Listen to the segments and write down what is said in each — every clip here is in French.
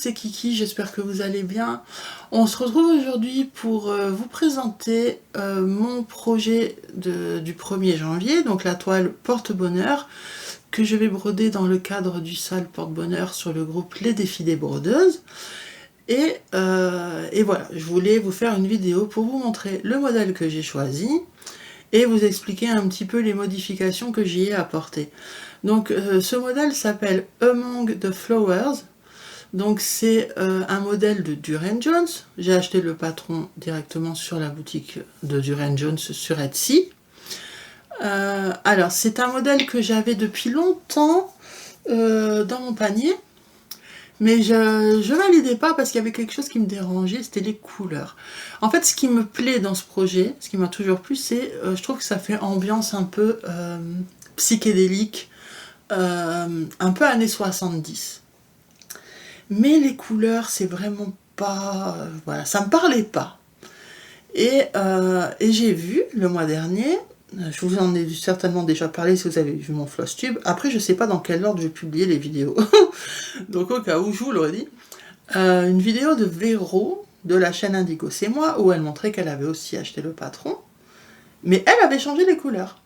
c'est Kiki, j'espère que vous allez bien. On se retrouve aujourd'hui pour vous présenter mon projet du 1er janvier, donc la toile porte-bonheur, que je vais broder dans le cadre du salle porte-bonheur sur le groupe Les Défis des Brodeuses. Et voilà, je voulais vous faire une vidéo pour vous montrer le modèle que j'ai choisi et vous expliquer un petit peu les modifications que j'y ai apportées. Donc ce modèle s'appelle Among the Flowers. Donc c'est un modèle de Durand Jones. J'ai acheté le patron directement sur la boutique de Durand Jones sur Etsy. Alors c'est un modèle que j'avais depuis longtemps dans mon panier. Mais je validais pas parce qu'il y avait quelque chose qui me dérangeait, c'était les couleurs. En fait, ce qui me plaît dans ce projet, ce qui m'a toujours plu, c'est je trouve que ça fait ambiance un peu psychédélique, un peu années 70. Mais les couleurs, c'est vraiment pas... voilà, ça me parlait pas. Et j'ai vu le mois dernier, je vous en ai certainement déjà parlé si vous avez vu mon Flosstube. Après, je sais pas dans quel ordre je vais publier les vidéos. Donc au cas où, je vous l'aurais dit. Une vidéo de Véro, de la chaîne Indigo C'est Moi, où elle montrait qu'elle avait aussi acheté le patron. Mais elle avait changé les couleurs.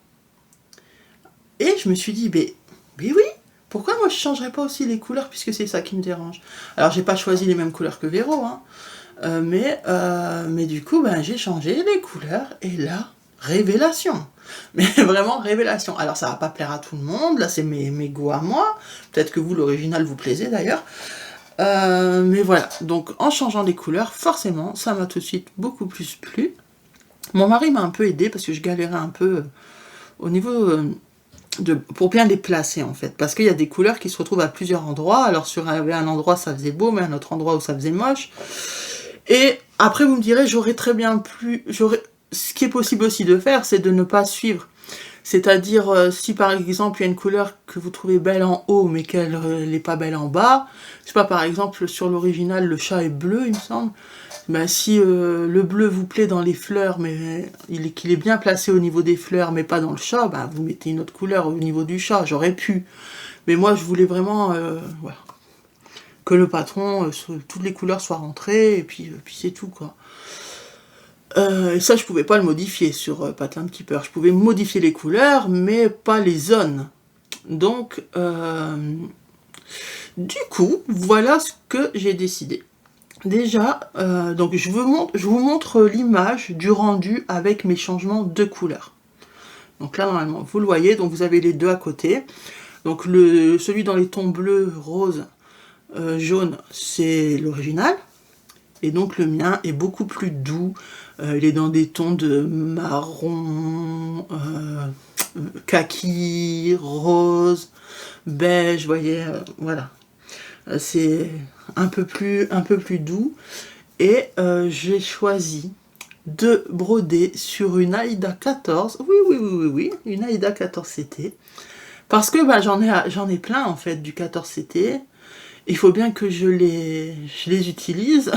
Et je me suis dit, mais oui, pourquoi moi je changerais pas aussi les couleurs, puisque c'est ça qui me dérange. Alors j'ai pas choisi les mêmes couleurs que Véro, hein. Mais du coup, ben, j'ai changé les couleurs, et là, révélation. Mais vraiment révélation. Alors ça va pas plaire à tout le monde, là c'est mes goûts à moi, peut-être que vous l'original vous plaisait d'ailleurs, mais voilà, donc en changeant les couleurs, forcément ça m'a tout de suite beaucoup plus plu. Mon mari m'a un peu aidé parce que je galérais un peu au niveau pour bien les placer en fait, parce qu'il y a des couleurs qui se retrouvent à plusieurs endroits. Alors sur un endroit ça faisait beau, mais un autre endroit où ça faisait moche. Et après vous me direz, j'aurais très bien pu, ce qui est possible aussi de faire, c'est de ne pas suivre. C'est-à-dire, si par exemple il y a une couleur que vous trouvez belle en haut, mais qu'elle n'est pas belle en bas, je sais pas, par exemple sur l'original le chat est bleu, il me semble, ben, si le bleu vous plaît dans les fleurs, mais qu'il est bien placé au niveau des fleurs, mais pas dans le chat, ben, vous mettez une autre couleur au niveau du chat, j'aurais pu. Mais moi je voulais vraiment voilà, que le patron, toutes les couleurs soient rentrées, et puis c'est tout quoi. Et ça, je pouvais pas le modifier sur Pattern Keeper. Je pouvais modifier les couleurs, mais pas les zones. Donc, du coup, voilà ce que j'ai décidé. Déjà, donc je vous montre l'image du rendu avec mes changements de couleur. Donc là, normalement, vous le voyez, donc vous avez les deux à côté. Donc celui dans les tons bleus, rose, jaune, c'est l'original. Et donc le mien est beaucoup plus doux, il est dans des tons de marron, kaki, rose, beige, vous voyez, voilà. C'est un peu plus doux. Et j'ai choisi de broder sur une Aïda 14, oui, une Aïda 14 CT, parce que bah, j'en ai plein en fait du 14 CT. Il faut bien que je les utilise.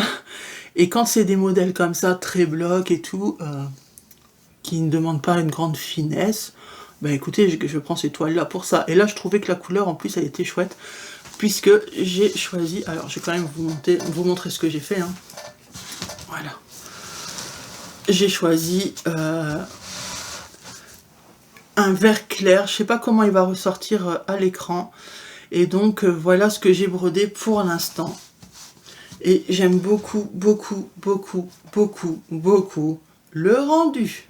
Et quand c'est des modèles comme ça, très blocs et tout, qui ne demandent pas une grande finesse, bah écoutez, je prends ces toiles-là pour ça. Et là, je trouvais que la couleur, en plus, elle était chouette, puisque j'ai choisi... Alors, je vais quand même vous montrer ce que j'ai fait. Hein. Voilà. J'ai choisi un vert clair. Je sais pas comment il va ressortir à l'écran. Et donc, voilà ce que j'ai brodé pour l'instant. Et j'aime beaucoup le rendu.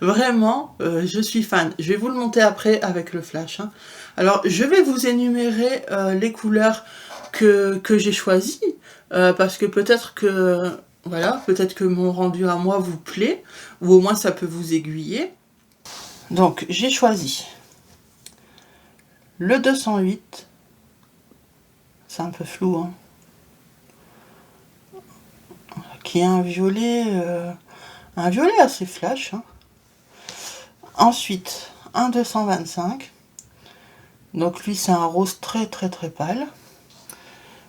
Vraiment, je suis fan. Je vais vous le monter après avec le flash. Hein. Alors, je vais vous énumérer les couleurs que j'ai choisies. Parce que peut-être que, voilà, peut-être que mon rendu à moi vous plaît. Ou au moins ça peut vous aiguiller. Donc, j'ai choisi le 208. C'est un peu flou, hein. Qui est un violet assez flash. Hein. Ensuite, un 225. Donc lui, c'est un rose très pâle.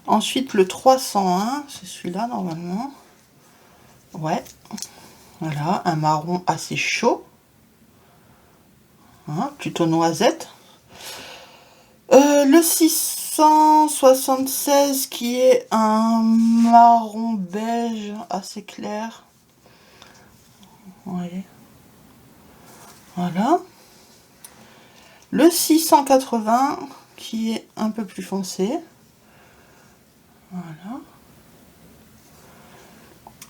Ensuite, le 301, c'est celui-là normalement. Ouais. Voilà, un marron assez chaud. Hein, plutôt noisette. Le 6, 976 qui est un marron beige assez clair. Oui. Voilà. Le 680 qui est un peu plus foncé. Voilà.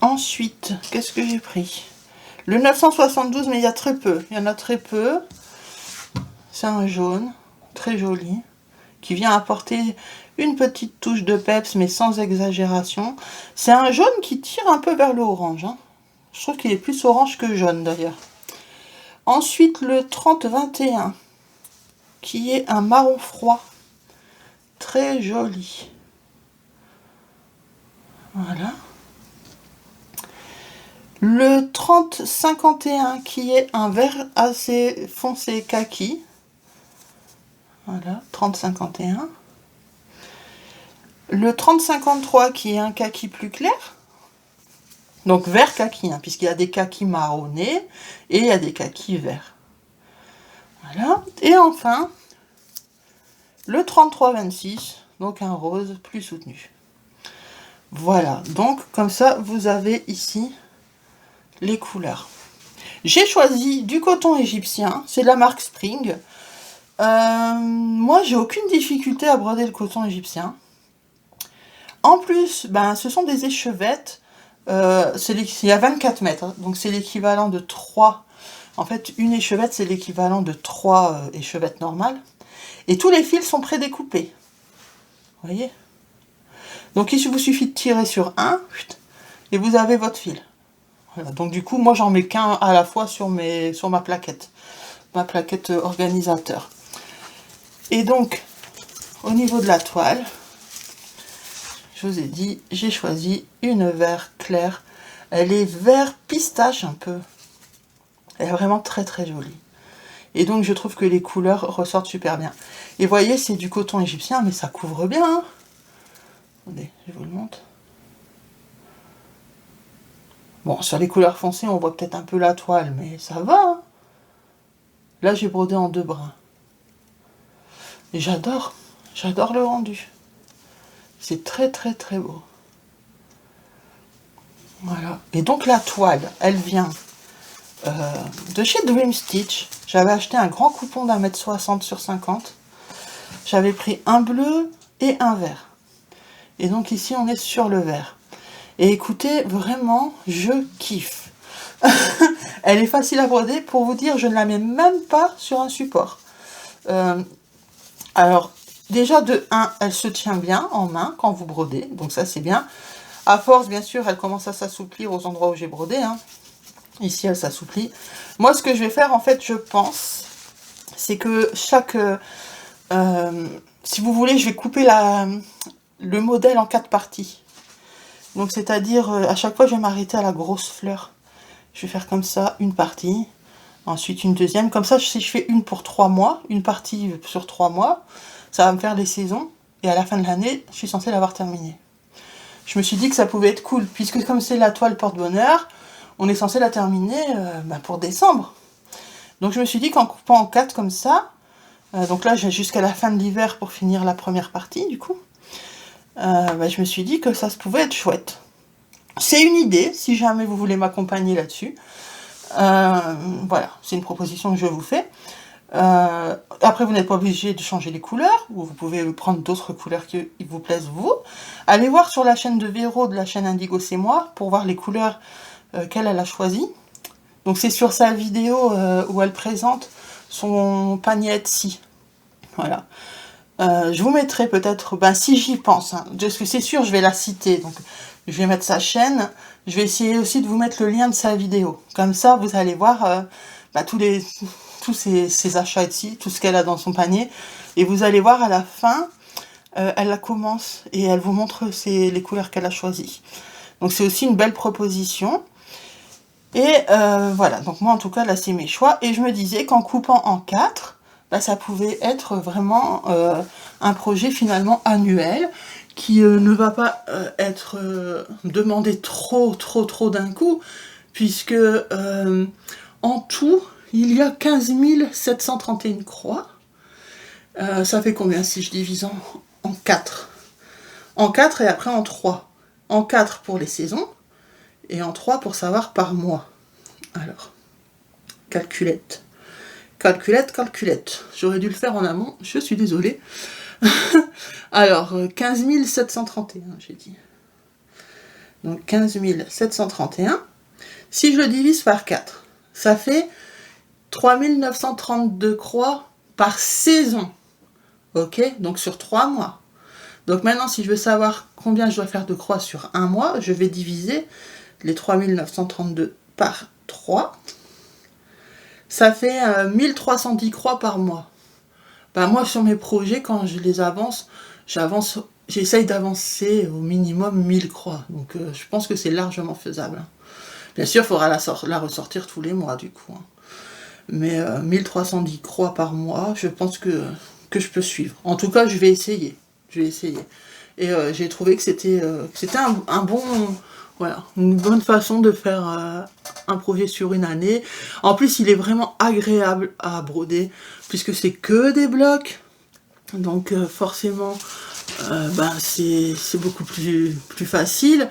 Ensuite, qu'est-ce que j'ai pris? Le 972, mais il y a très peu. Il y en a très peu. C'est un jaune, très joli, qui vient apporter une petite touche de peps, mais sans exagération. C'est un jaune qui tire un peu vers le orange. Hein. Je trouve qu'il est plus orange que jaune, d'ailleurs. Ensuite, le 3021, qui est un marron froid. Très joli. Voilà. Le 3051 qui est un vert assez foncé kaki. Voilà, 3051. Le 3053 qui est un kaki plus clair. Donc vert kaki, hein, puisqu'il y a des kakis marronnés et il y a des kakis verts. Voilà. Et enfin, le 3326, donc un rose plus soutenu. Voilà, donc comme ça, vous avez ici les couleurs. J'ai choisi du coton égyptien, c'est de la marque Spring. Moi, j'ai aucune difficulté à broder le coton égyptien. En plus, ben, ce sont des échevettes. Il y a 24 mètres, hein, donc c'est l'équivalent de 3. En fait, une échevette, c'est l'équivalent de 3 échevettes normales. Et tous les fils sont prédécoupés. Vous voyez? Donc, il vous suffit de tirer sur un, et vous avez votre fil. Voilà, donc du coup, moi j'en mets qu'un à la fois sur ma plaquette organisateur. Et donc, au niveau de la toile, je vous ai dit, j'ai choisi une vert clair. Elle est vert pistache un peu. Elle est vraiment très très jolie. Et donc je trouve que les couleurs ressortent super bien. Et vous voyez, c'est du coton égyptien, mais ça couvre bien. Hein. Attendez, je vous le montre. Bon, sur les couleurs foncées, on voit peut-être un peu la toile, mais ça va. Hein. Là, j'ai brodé en 2 brins. Et j'adore le rendu. C'est très très très beau. Voilà. Et donc la toile, elle vient de chez Dream Stitch. J'avais acheté un grand coupon d'1,60 m sur 50. J'avais pris un bleu et un vert. Et donc ici, on est sur le vert. Et écoutez, vraiment, je kiffe. Elle est facile à broder. Pour vous dire, je ne la mets même pas sur un support. Alors, déjà, de 1, elle se tient bien en main quand vous brodez. Donc ça, c'est bien. À force, bien sûr, elle commence à s'assouplir aux endroits où j'ai brodé. Hein. Ici, elle s'assouplit. Moi, ce que je vais faire, en fait, je pense, c'est que chaque... si vous voulez, je vais couper le modèle en 4 parties. Donc, c'est-à-dire, à chaque fois, je vais m'arrêter à la grosse fleur. Je vais faire comme ça, une partie. Ensuite, une deuxième. Comme ça, si je fais une pour 3 mois, une partie sur 3 mois, ça va me faire les saisons. Et à la fin de l'année, je suis censée l'avoir terminée. Je me suis dit que ça pouvait être cool, puisque comme c'est la toile porte-bonheur, on est censé la terminer pour décembre. Donc je me suis dit qu'en coupant en 4 comme ça, donc là j'ai jusqu'à la fin de l'hiver pour finir la première partie du coup, je me suis dit que ça pouvait être chouette. C'est une idée, si jamais vous voulez m'accompagner là-dessus. Voilà, c'est une proposition que je vous fais. Après, vous n'êtes pas obligé de changer les couleurs, ou vous pouvez prendre d'autres couleurs qui vous plaisent vous. Allez voir sur la chaîne de Véro, de la chaîne Indigo C'est Moi, pour voir les couleurs qu'elle a choisies. Donc c'est sur sa vidéo où elle présente son panier Etsy. Voilà. Je vous mettrai peut-être, si j'y pense, hein, parce que c'est sûr, je vais la citer, donc je vais mettre sa chaîne. Je vais essayer aussi de vous mettre le lien de sa vidéo. Comme ça, vous allez voir tous ses achats Etsy, tout ce qu'elle a dans son panier. Et vous allez voir à la fin, elle la commence et elle vous montre les couleurs qu'elle a choisies. Donc c'est aussi une belle proposition. Et voilà, donc moi en tout cas là c'est mes choix. Et je me disais qu'en coupant en 4, ça pouvait être vraiment un projet finalement annuel qui ne va pas être demandé trop d'un coup, puisque en tout, il y a 15 731 croix. Ça fait combien si je divise en 4. En 4 et après en 3. En 4 pour les saisons et en 3 pour savoir par mois. Alors, calculette. Calculette. J'aurais dû le faire en amont, je suis désolée. Alors, 15 731, j'ai dit. Donc 15 731. Si je le divise par 4, ça fait 3 932 croix par saison. Ok? Donc sur 3 mois. Donc maintenant, si je veux savoir combien je dois faire de croix sur un mois, je vais diviser les 3 932 par 3. Ça fait 1310 croix par mois. Ben moi, sur mes projets, quand je les avance, j'essaye d'avancer au minimum 1000 croix. Donc je pense que c'est largement faisable. Bien sûr, il faudra la ressortir tous les mois, du coup. Mais 1310 croix par mois, je pense que je peux suivre. En tout cas, je vais essayer. Et j'ai trouvé que c'était un bon... Voilà, une bonne façon de faire un projet sur une année. En plus, il est vraiment agréable à broder, puisque c'est que des blocs. Donc forcément, c'est beaucoup plus facile.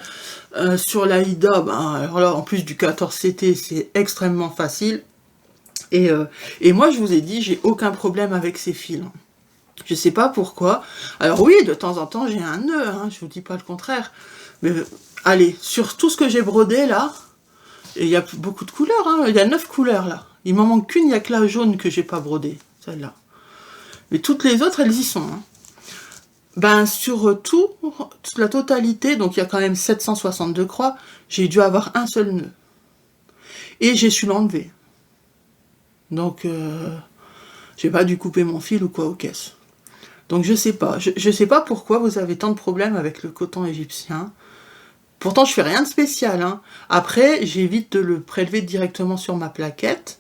Sur l'Aïda, alors là, en plus du 14CT, c'est extrêmement facile. Et moi, je vous ai dit, j'ai aucun problème avec ces fils. Je sais pas pourquoi. Alors oui, de temps en temps, j'ai un nœud, je vous dis pas le contraire. Mais allez, sur tout ce que j'ai brodé là, il y a beaucoup de couleurs, il y a 9 couleurs là. Il m'en manque qu'une, il n'y a que la jaune que j'ai pas brodée, celle-là. Mais toutes les autres, elles y sont. Sur toute la totalité, donc il y a quand même 762 croix, j'ai dû avoir un seul nœud. Et j'ai su l'enlever. Donc, j'ai pas dû couper mon fil ou quoi aux caisses. Donc je sais pas. Je sais pas pourquoi vous avez tant de problèmes avec le coton égyptien. Pourtant, je fais rien de spécial. Après, j'évite de le prélever directement sur ma plaquette.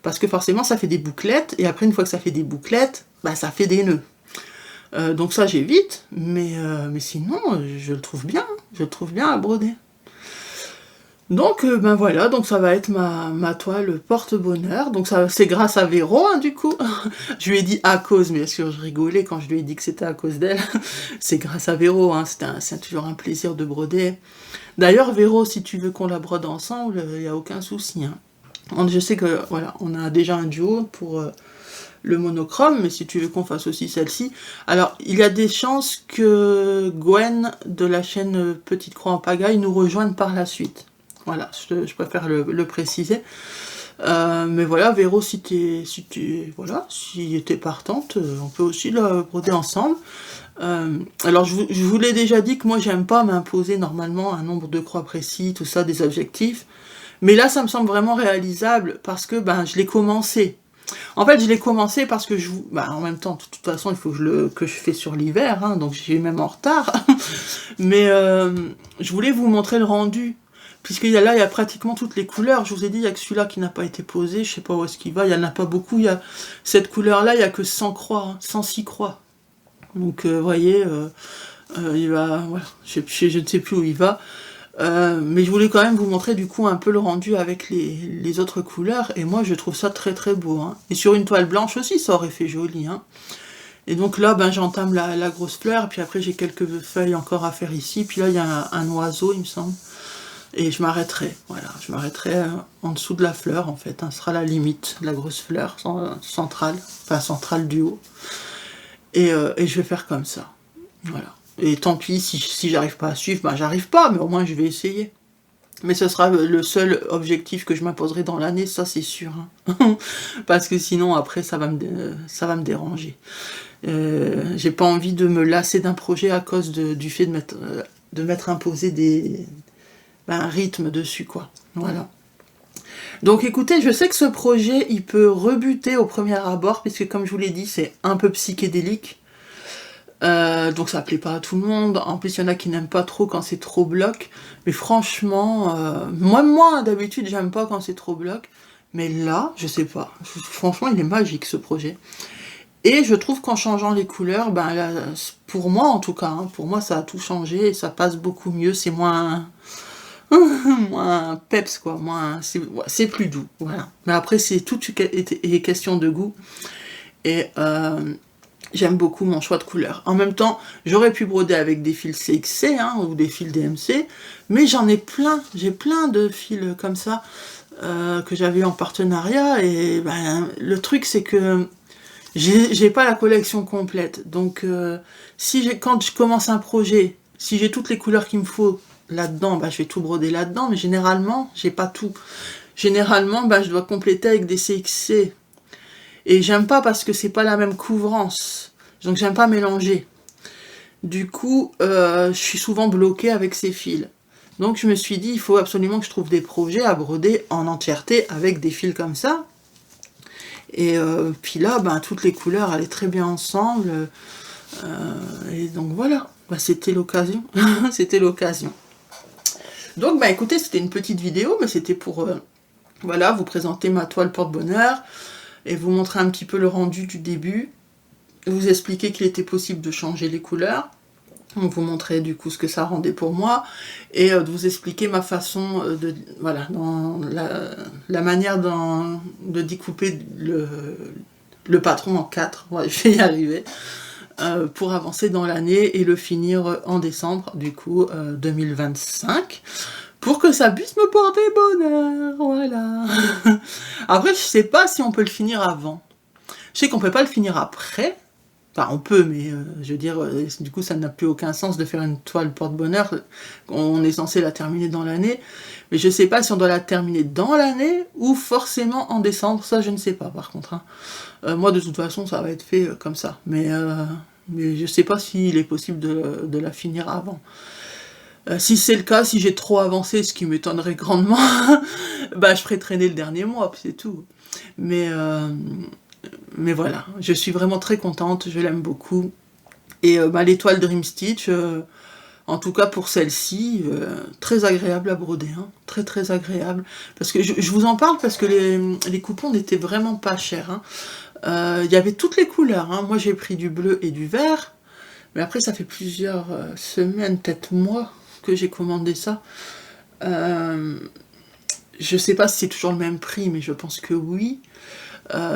Parce que forcément, ça fait des bouclettes. Et après, une fois que ça fait des bouclettes, ça fait des nœuds. Donc ça, j'évite. Mais sinon, je le trouve bien. Je le trouve bien à broder. Donc voilà, donc ça va être ma toile porte-bonheur. Donc ça, c'est grâce à Véro, du coup. Je lui ai dit à cause, mais bien sûr je rigolais quand je lui ai dit que c'était à cause d'elle. C'est grâce à Véro, c'est toujours un plaisir de broder. D'ailleurs Véro, si tu veux qu'on la brode ensemble, il n'y a aucun souci. Je sais que voilà, on a déjà un duo pour le monochrome, mais si tu veux qu'on fasse aussi celle-ci. Alors, il y a des chances que Gwen de la chaîne Petite Croix en Pagaille nous rejoigne par la suite. Voilà, je préfère le préciser. Mais voilà, Véro, si t'es partante, on peut aussi la broder ensemble. Alors, je vous l'ai déjà dit que moi, j'aime pas m'imposer normalement un nombre de croix précis, tout ça, des objectifs. Mais là, ça me semble vraiment réalisable parce que je l'ai commencé. En fait, je l'ai commencé parce que en même temps, de toute façon, il faut que je fais sur l'hiver, donc j'ai même en retard. Mais je voulais vous montrer le rendu. Puisqu'il y a pratiquement toutes les couleurs. Je vous ai dit, il n'y a que celui-là qui n'a pas été posé. Je ne sais pas où est-ce qu'il va. Il n'y en a pas beaucoup. Il y a cette couleur-là, il n'y a que 100 croix, 106 croix. Donc, vous voyez, il va... Voilà, je ne sais plus où il va. Mais je voulais quand même vous montrer du coup un peu le rendu avec les autres couleurs. Et moi, je trouve ça très très beau. Et sur une toile blanche aussi, ça aurait fait joli. Et donc là, j'entame la grosse fleur. Puis après, j'ai quelques feuilles encore à faire ici. Puis là, il y a un oiseau, il me semble. Et je m'arrêterai, voilà, en dessous de la fleur, en fait, ce sera la limite, la grosse fleur centrale du haut. Et je vais faire comme ça, voilà. Et tant pis, si j'arrive pas à suivre, j'arrive pas, mais au moins je vais essayer. Mais ce sera le seul objectif que je m'imposerai dans l'année, ça c'est sûr. Parce que sinon, après, ça va me déranger. J'ai pas envie de me lasser d'un projet à cause du fait de m'être imposé un rythme dessus, quoi. Voilà. Donc écoutez, je sais que ce projet, il peut rebuter au premier abord, puisque comme je vous l'ai dit, c'est un peu psychédélique. Donc ça plaît pas à tout le monde. En plus, il y en a qui n'aiment pas trop quand c'est trop bloc. Mais franchement, moi d'habitude, j'aime pas quand c'est trop bloc. Mais là, je sais pas. Franchement, il est magique, ce projet. Et je trouve qu'en changeant les couleurs, là, pour moi en tout cas, pour moi ça a tout changé et ça passe beaucoup mieux. C'est moins peps, quoi, c'est plus doux, voilà. Mais après, c'est tout est question de goût. Et j'aime beaucoup mon choix de couleur. En même temps, j'aurais pu broder avec des fils CXC hein, ou des fils DMC, mais j'en ai plein, j'ai plein de fils comme ça que j'avais en partenariat, et ben, le truc c'est que j'ai pas la collection complète, donc quand je commence un projet, si j'ai toutes les couleurs qu'il me faut là-dedans, ben, je vais tout broder là-dedans, mais généralement, j'ai pas tout. Généralement, ben, je dois compléter avec des CXC. Et j'aime pas parce que c'est pas la même couvrance. Donc j'aime pas mélanger. Du coup, je suis souvent bloquée avec ces fils. Donc je me suis dit, il faut absolument que je trouve des projets à broder en entièreté avec des fils comme ça. Et puis là, ben, toutes les couleurs allaient très bien ensemble. Et donc voilà, ben, c'était l'occasion. C'était l'occasion. Donc bah écoutez, c'était une petite vidéo, mais c'était pour voilà, vous présenter ma toile porte-bonheur et vous montrer un petit peu le rendu du début, vous expliquer qu'il était possible de changer les couleurs, donc vous montrer du coup ce que ça rendait pour moi, et de vous expliquer ma façon de, voilà, dans la manière de découper le patron en 4, ouais, je vais y arriver, pour avancer dans l'année et le finir en décembre, du coup 2025. Pour que ça puisse me porter bonheur, voilà. Après, je sais pas si on peut le finir avant. Je sais qu'on peut pas le finir après. Enfin, on peut, mais je veux dire, du coup, ça n'a plus aucun sens de faire une toile porte-bonheur. On est censé la terminer dans l'année. Mais je sais pas si on doit la terminer dans l'année ou forcément en décembre. Ça, je ne sais pas, par contre. Hein. Moi, de toute façon, ça va être fait comme ça. Mais je sais pas s'il est possible de la finir avant. Si c'est le cas, si j'ai trop avancé, ce qui m'étonnerait grandement, bah je ferai traîner le dernier mois, puis c'est tout. Mais voilà, je suis vraiment très contente, je l'aime beaucoup. Et l'étoile Dream Stitch, en tout cas pour celle-ci, très agréable à broder, hein, très très agréable. Parce que je vous en parle parce que les coupons n'étaient vraiment pas chers. Hein. Y avait toutes les couleurs, hein. Moi j'ai pris du bleu et du vert, mais après ça fait plusieurs semaines, peut-être mois, que j'ai commandé ça. Je sais pas si c'est toujours le même prix, mais je pense que oui.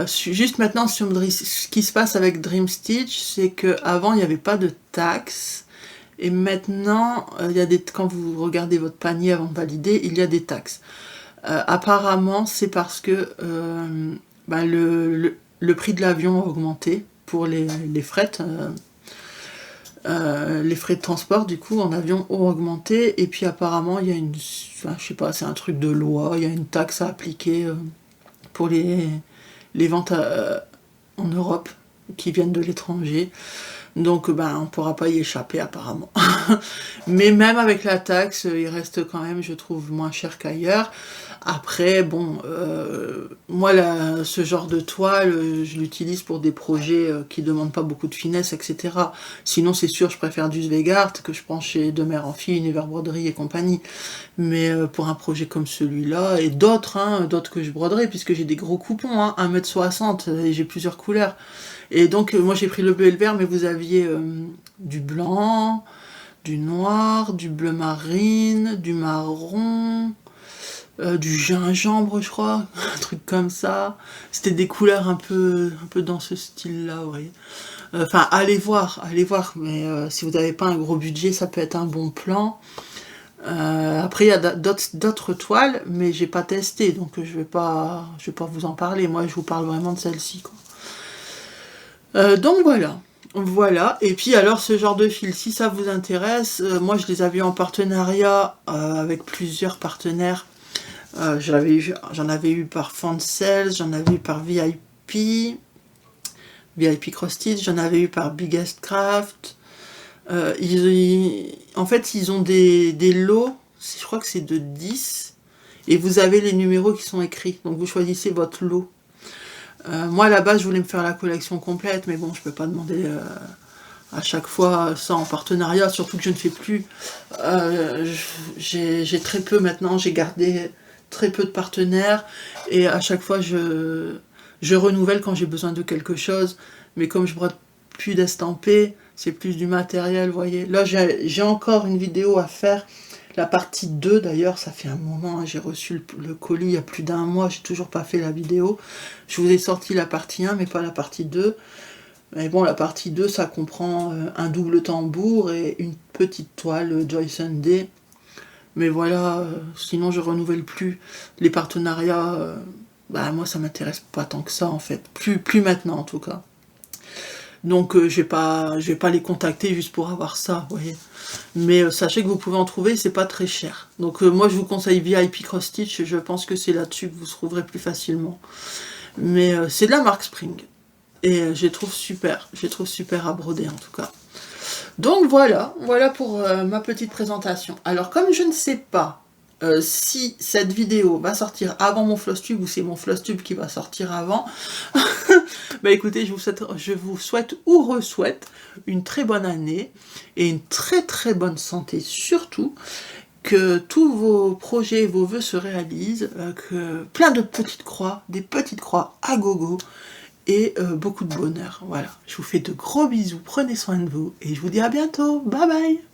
Juste maintenant, si on me dit ce qui se passe avec Dream Stitch, c'est qu'avant il n'y avait pas de taxes, et maintenant, quand vous regardez votre panier avant de valider, il y a des taxes. Apparemment, c'est parce que le prix de l'avion a augmenté pour les frais. Les frais de transport du coup en avion ont augmenté, et puis apparemment il y a je sais pas, c'est un truc de loi, il y a une taxe à appliquer pour les ventes en Europe qui viennent de l'étranger, donc on pourra pas y échapper apparemment. Mais même avec la taxe, il reste quand même, je trouve, moins cher qu'ailleurs. Après, bon, moi, ce genre de toile, je l'utilise pour des projets qui demandent pas beaucoup de finesse, etc. Sinon, c'est sûr, je préfère du Zweigart, que je prends chez De Mère en Fille, Univers Broderie et compagnie. Mais pour un projet comme celui-là, et d'autres, hein, d'autres que je broderai, puisque j'ai des gros coupons, hein, 1,60 m, et j'ai plusieurs couleurs. Et donc, moi, j'ai pris le bleu et le vert, mais vous aviez du blanc, du noir, du bleu marine, du marron, du gingembre, je crois, un truc comme ça. C'était des couleurs un peu dans ce style-là, vous voyez. Enfin, allez voir, mais si vous n'avez pas un gros budget, ça peut être un bon plan. Après, il y a d'autres toiles, mais j'ai pas testé, donc je vais pas vous en parler. Moi, je vous parle vraiment de celle-ci, quoi. Donc voilà, et puis alors ce genre de fil, si ça vous intéresse, moi je les avais en partenariat avec plusieurs partenaires. J'en avais eu par Fansels, j'en avais eu par VIP Cross Stitch, j'en avais eu par Biggest Craft. En fait, ils ont des lots, je crois que c'est de 10, et vous avez les numéros qui sont écrits, donc vous choisissez votre lot. Moi, à la base, je voulais me faire la collection complète, mais bon, je peux pas demander à chaque fois ça en partenariat, surtout que je ne fais plus. J'ai très peu maintenant, j'ai gardé très peu de partenaires, et à chaque fois, je renouvelle quand j'ai besoin de quelque chose, mais comme je brode plus d'estampés, c'est plus du matériel, vous voyez. Là, j'ai encore une vidéo à faire, la partie 2 d'ailleurs, ça fait un moment, hein, j'ai reçu le colis il y a plus d'un mois, j'ai toujours pas fait la vidéo. Je vous ai sorti la partie 1, mais pas la partie 2. Mais bon, la partie 2, ça comprend un double tambour et une petite toile Joy Sunday. Mais voilà, sinon je renouvelle plus les partenariats. Bah moi ça m'intéresse pas tant que ça en fait. Plus maintenant en tout cas. Donc je vais pas les contacter juste pour avoir ça, vous voyez. Mais sachez que vous pouvez en trouver, c'est pas très cher. Donc moi je vous conseille VIP Cross Stitch, je pense que c'est là-dessus que vous trouverez plus facilement. Mais c'est de la marque Spring. Et je les trouve super à broder en tout cas. Donc voilà pour ma petite présentation. Alors comme je ne sais pas si cette vidéo va sortir avant mon Flosstube ou c'est mon Flosstube qui va sortir avant, bah écoutez, je vous souhaite ou re-souhaite une très bonne année et une très bonne santé surtout, que tous vos projets, vos vœux se réalisent, que plein de petites croix, des petites croix à gogo, et beaucoup de bonheur. Voilà, je vous fais de gros bisous, prenez soin de vous, et je vous dis à bientôt, bye bye.